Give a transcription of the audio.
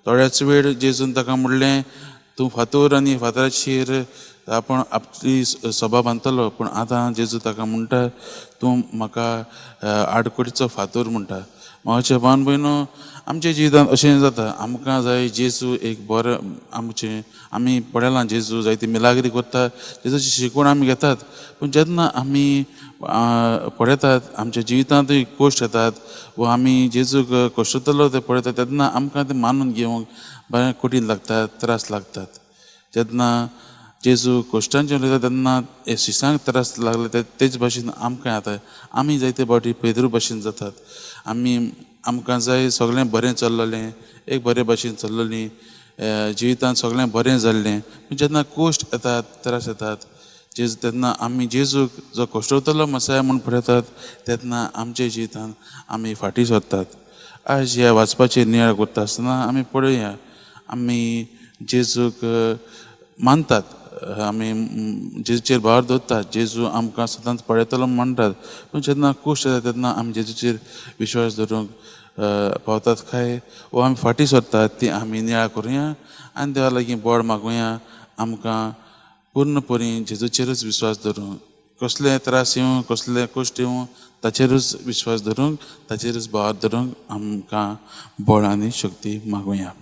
थोड्याच वेळ जेजून ताका म्हणलें तूं फातर आनी फातराचेर आपण आपली सभा बांदतलो, पूण आतां जेजू ताका म्हणटा तूं म्हाका आडकुडीचो फातर म्हणटा. म्हाजे भावन भयणो, आमच्या जिवितांत अशें जाता, आमकां जाय जेजू एक बरो आमी पळयलां जेजू जायती मिलाग्री करता, जेजूची शिकवण आमी घेतात, पूण जेन्ना आमी पळयतात आमच्या जिवितांतूय कश्ट येतात वा आमी जेजूक कश्टतलो ते पळयतात, तेन्ना आमकां ते मानून घेवंक बरें कठीण लागतात, त्रास लागतात. जेन्ना जेजू कश्टांचें उलयता तेन्ना शिसांक त्रास लागले तेच भाशेन आमकां जाता. आमी जायते फावटी पेद्रू भाशेन जातात. आमकां जाय सगळें बरें चल्ललें, एक बरे भाशेन चल्ललीं, जिवितांत सगळें बरें जाल्लें, पूण जेन्ना कश्ट येतात, त्रास येतात, तेन्ना आमी जेजूक जो कश्टवतलो मसाय म्हूण पळयतात, तेन्ना आमच्या जिवितांत आमी फाटीं सरतात. आयज ह्या वाचपाचेर नियाळ करता आसतना आमी पळोवया, आमी जेजूक मानतात, आमी जेजूचेर भार दवरतात, जेजू आमकां सदांच पळयतलो म्हणटात, पूण जेन्ना कश्ट येता तेन्ना आमी जेजूचेर विश्वास दवरूंक पावतात काय वा आमी फाटीं सरतात, ती आमी नियाळ करुया आनी देवा लागीं बोड मागुया आमकां पूर्णपणी जेजूचेरूच विश्वास दवरूंक, कसले त्रास येवं, कसले कश्ट येवं, ताचेरूच विश्वास दवरूंक, ताचेरूच भार दवरूंक आमकां बळ आनी शक्ती मागुया.